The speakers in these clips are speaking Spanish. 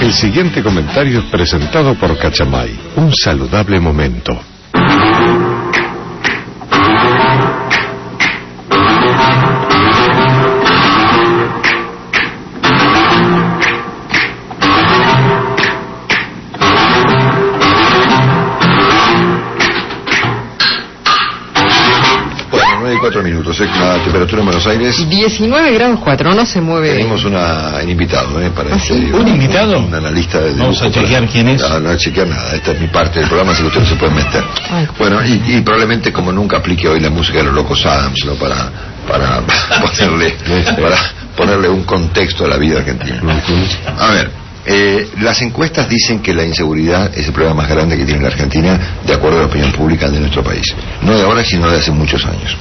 El siguiente comentario es presentado por Cachamay, un saludable momento. La temperatura en Buenos Aires 19 grados 4, no se mueve. Tenemos un invitado para ¿Sí? ¿Un invitado? Un analista de vamos a chequear quién es. No a chequear nada, esta es mi parte del programa, así que ustedes se pueden meter. Ay. Bueno, y probablemente como nunca aplique hoy la música de los Locos Adams, ¿no? para ponerle un contexto a la vida argentina. A ver, las encuestas dicen que la inseguridad es el problema más grande que tiene la Argentina, de acuerdo a la opinión pública de nuestro país. No de ahora, sino de hace muchos años.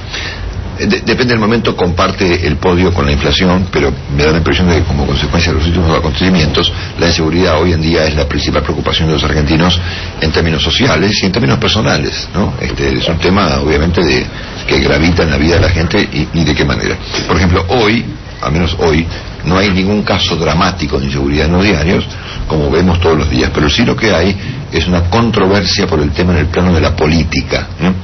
Depende del momento, comparte el podio con la inflación, pero me da la impresión de que como consecuencia de los últimos acontecimientos, la inseguridad hoy en día es la principal preocupación de los argentinos en términos sociales y en términos personales, ¿no? Es un tema obviamente que gravita en la vida de la gente y de qué manera. Por ejemplo, hoy, al menos hoy, no hay ningún caso dramático de inseguridad en los diarios, como vemos todos los días, pero sí lo que hay es una controversia por el tema en el plano de la política, ¿no?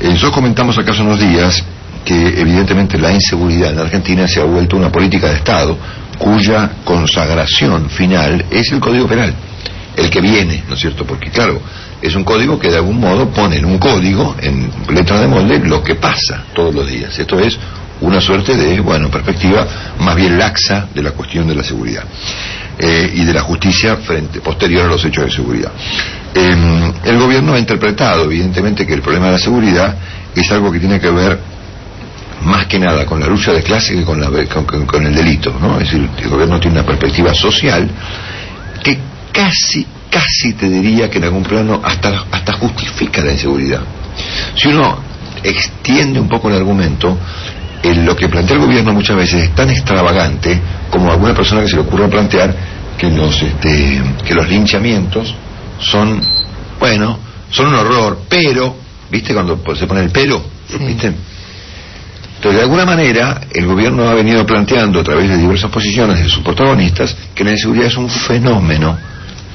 Nosotros comentamos acá hace unos días que evidentemente la inseguridad en Argentina se ha vuelto una política de Estado cuya consagración final es el Código Penal, el que viene, ¿no es cierto? Porque claro, es un código que de algún modo pone en un código, en letra de molde, lo que pasa todos los días. Esto es una suerte de, perspectiva más bien laxa de la cuestión de la seguridad y de la justicia posterior a los hechos de seguridad. El gobierno ha interpretado evidentemente que el problema de la seguridad es algo que tiene que ver más que nada con la lucha de clase que con el delito, ¿no? Es decir, el gobierno tiene una perspectiva social que casi te diría que en algún plano hasta justifica la inseguridad. Si uno extiende un poco el argumento, lo que plantea el gobierno muchas veces es tan extravagante como a alguna persona que se le ocurra plantear que los linchamientos son un horror, pero, ¿viste? Cuando se pone el pero, ¿viste? Entonces, de alguna manera, el gobierno ha venido planteando a través de diversas posiciones de sus protagonistas que la inseguridad es un fenómeno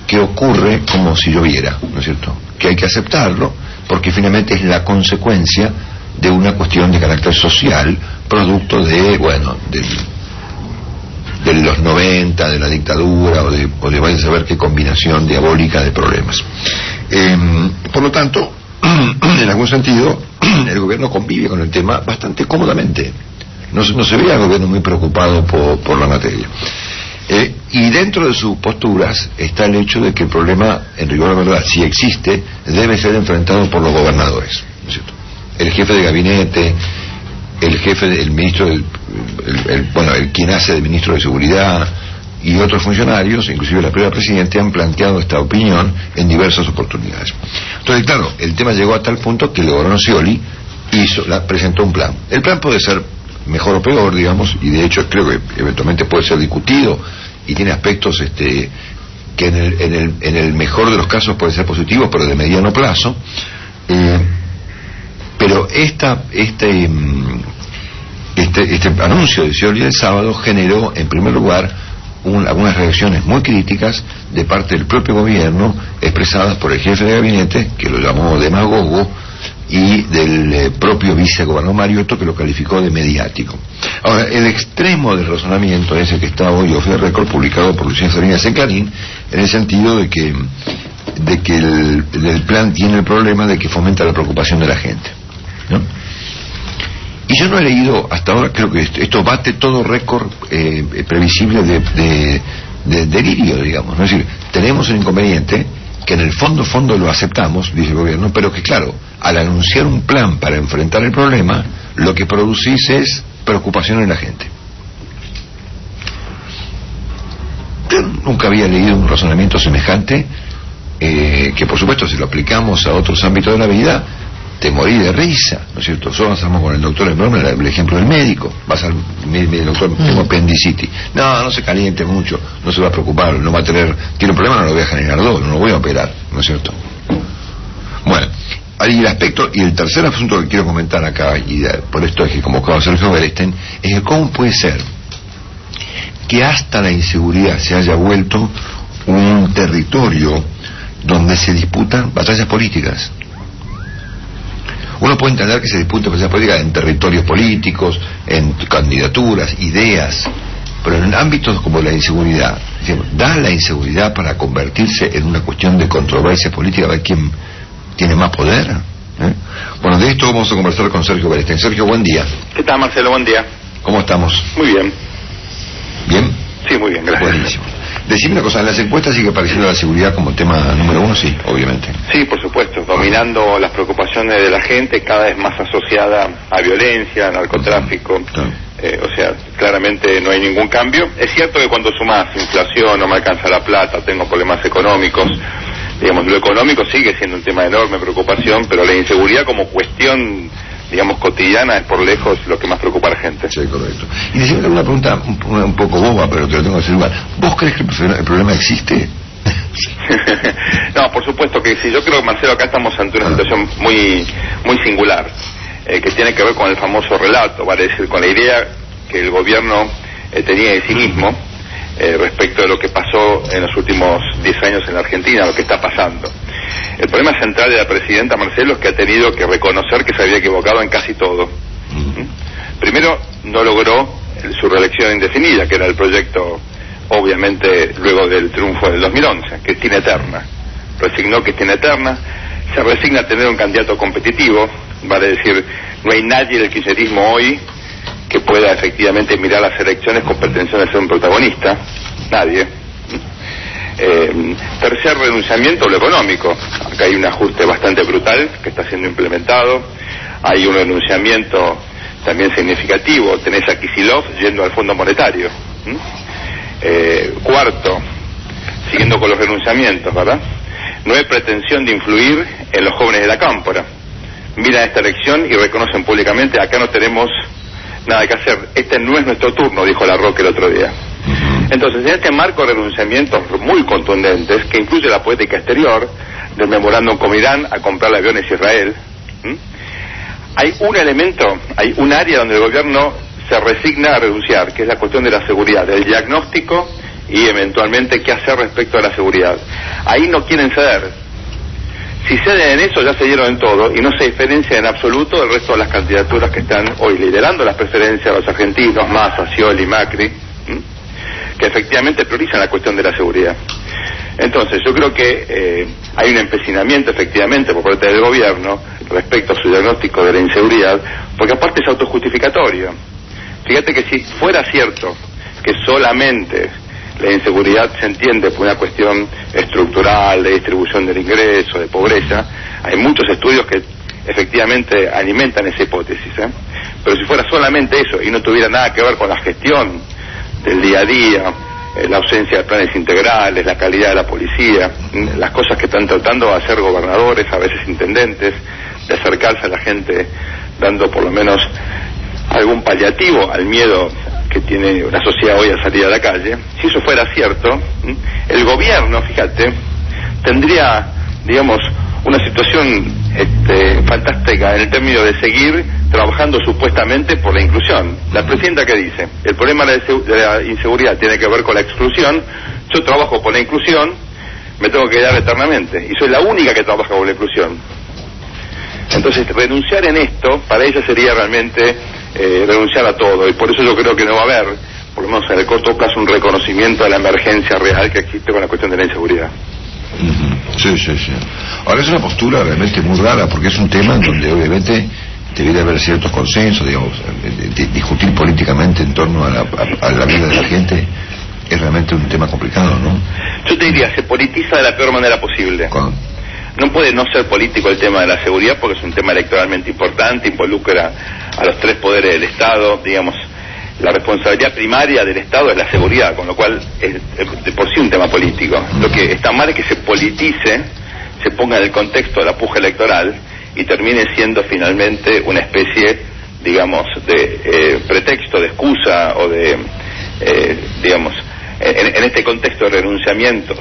que ocurre como si lloviera, ¿no es cierto? Que hay que aceptarlo porque finalmente es la consecuencia de una cuestión de carácter social, producto de los 90, de la dictadura o de vaya a saber qué combinación diabólica de problemas. Por lo tanto, en algún sentido, el gobierno convive con el tema bastante cómodamente. No se ve al gobierno muy preocupado por la materia. Y dentro de sus posturas está el hecho de que el problema, en rigor de verdad, si existe, debe ser enfrentado por los gobernadores, ¿no es cierto? El jefe de gabinete, el ministro, quien hace de ministro de Seguridad y otros funcionarios, inclusive la propia Presidenta, han planteado esta opinión en diversas oportunidades. Entonces, claro, el tema llegó a tal punto que el gobernador Scioli presentó un plan. El plan puede ser mejor o peor, digamos, y de hecho creo que eventualmente puede ser discutido y tiene aspectos que en el mejor de los casos pueden ser positivos, pero de mediano plazo. Pero este anuncio de Scioli el sábado generó, en primer lugar, algunas reacciones muy críticas de parte del propio gobierno, expresadas por el jefe de gabinete, que lo llamó demagogo, y del propio vicegobernador Mariotto, que lo calificó de mediático. Ahora, el extremo del razonamiento es el que está hoy off the record, publicado por Lucía Salinas en Clarín, en el sentido de que el plan tiene el problema de que fomenta la preocupación de la gente, ¿no? Y yo no he leído hasta ahora, creo que esto bate todo récord previsible de delirio, digamos, ¿no? Es decir, tenemos un inconveniente que en el fondo lo aceptamos, dice el gobierno, pero que claro, al anunciar un plan para enfrentar el problema, lo que producís es preocupación en la gente. Yo nunca había leído un razonamiento semejante, que por supuesto si lo aplicamos a otros ámbitos de la vida, te morí de risa, ¿no es cierto? Nosotros estamos con el doctor el ejemplo del médico. Vas al doctor, tengo apendicitis. No se caliente mucho, no se va a preocupar, no va a tiene un problema, no lo voy a generar no lo voy a operar, ¿no es cierto? Bueno, ahí el aspecto, y el tercer asunto que quiero comentar acá, y por esto es que convocado a Sergio Beresten, es que cómo puede ser que hasta la inseguridad se haya vuelto un un territorio donde se disputan batallas políticas. Uno puede entender que se disputan batallas políticas en territorios políticos, en candidaturas, ideas, pero en ámbitos como la inseguridad, da la inseguridad para convertirse en una cuestión de controversia política, a ver quién tiene más poder. Bueno, de esto vamos a conversar con Sergio Beristain. Sergio, buen día. ¿Qué tal, Marcelo? Buen día. ¿Cómo estamos? Muy bien. ¿Bien? Sí, muy bien, gracias. Buenísimo. Decime una cosa, en las encuestas sigue apareciendo la seguridad como tema número uno, sí, obviamente. Sí, por supuesto, dominando las preocupaciones de la gente, cada vez más asociada a violencia, a narcotráfico. O sea, claramente no hay ningún cambio. Es cierto que cuando sumás inflación, no me alcanza la plata, tengo problemas económicos, digamos, lo económico sigue siendo un tema de enorme preocupación, pero la inseguridad como cuestión, digamos, cotidiana es por lejos lo que más preocupa a la gente. Sí, correcto. Y decime una pregunta un poco boba, pero te lo tengo que hacer igual. ¿Vos crees que el problema existe? No, por supuesto que sí. Yo creo, Marcelo, acá estamos ante una situación muy singular, que tiene que ver con el famoso relato, vale decir, con la idea que el gobierno tenía de sí mismo respecto de lo que pasó en los últimos 10 años en la Argentina, lo que está pasando. El problema central de la presidenta, Marcelo, es que ha tenido que reconocer que se había equivocado en casi todo. Primero, no logró su reelección indefinida, que era el proyecto, obviamente, luego del triunfo del 2011, Cristina Eterna. Resignó Cristina Eterna, se resigna a tener un candidato competitivo, vale decir, no hay nadie del kirchnerismo hoy que pueda efectivamente mirar las elecciones con pretensión de ser un protagonista, nadie. Tercer renunciamiento, lo económico. Acá hay un ajuste bastante brutal que está siendo implementado, hay un renunciamiento también significativo, tenés a Kicillof yendo al Fondo Monetario. Cuarto, siguiendo con los renunciamientos, ¿verdad? No hay pretensión de influir en los jóvenes de la cámpora. Miran esta elección y reconocen públicamente, acá no tenemos nada que hacer, este no es nuestro turno, dijo Larroque el otro día. Entonces, en este marco de renunciamientos muy contundentes, que incluye la política exterior, del memorándum con Irán a comprarle aviones a Israel, hay un elemento, hay un área donde el gobierno se resigna a renunciar, que es la cuestión de la seguridad, del diagnóstico y eventualmente qué hacer respecto a la seguridad. Ahí no quieren ceder. Si ceden en eso, ya cedieron en todo y no se diferencia en absoluto del resto de las candidaturas que están hoy liderando las preferencias de los argentinos, Massa, Scioli, Macri, que efectivamente priorizan la cuestión de la seguridad. Entonces, yo creo que hay un empecinamiento efectivamente por parte del gobierno respecto a su diagnóstico de la inseguridad, porque aparte es autojustificatorio. Fíjate que si fuera cierto que solamente la inseguridad se entiende por una cuestión estructural, de distribución del ingreso, de pobreza, hay muchos estudios que efectivamente alimentan esa hipótesis, pero si fuera solamente eso y no tuviera nada que ver con la gestión del día a día, la ausencia de planes integrales, la calidad de la policía, las cosas que están tratando de hacer gobernadores, a veces intendentes, de acercarse a la gente dando por lo menos algún paliativo al miedo que tiene la sociedad hoy a salir a la calle. Si eso fuera cierto, el gobierno, fíjate, tendría, digamos, una situación fantástica en el término de seguir trabajando supuestamente por la inclusión. La presidenta, ¿qué dice? El problema de la inseguridad tiene que ver con la exclusión. Yo trabajo por la inclusión, me tengo que quedar eternamente y soy la única que trabaja por la inclusión. Entonces, renunciar en esto para ella sería realmente renunciar a todo, y por eso yo creo que no va a haber, por lo menos en el corto plazo, un reconocimiento de la emergencia real que existe con la cuestión de la inseguridad. Sí. Ahora es una postura realmente muy rara, porque es un tema en donde obviamente debería haber ciertos consensos, digamos, discutir políticamente en torno a la vida de la gente es realmente un tema complicado, ¿no? Yo te diría, se politiza de la peor manera posible. No puede no ser político el tema de la seguridad porque es un tema electoralmente importante, involucra a los tres poderes del Estado, digamos, la responsabilidad primaria del Estado es la seguridad, con lo cual es de por sí un tema político. Lo que está mal es que se politice, se ponga en el contexto de la puja electoral y termine siendo finalmente una especie, digamos, de pretexto, de excusa o de, digamos, en este contexto de renunciamientos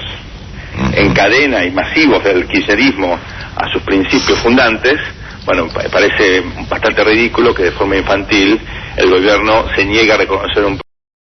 en cadena y masivos del kirchnerismo a sus principios fundantes. Bueno, parece bastante ridículo que de forma infantil el gobierno se niegue a reconocer un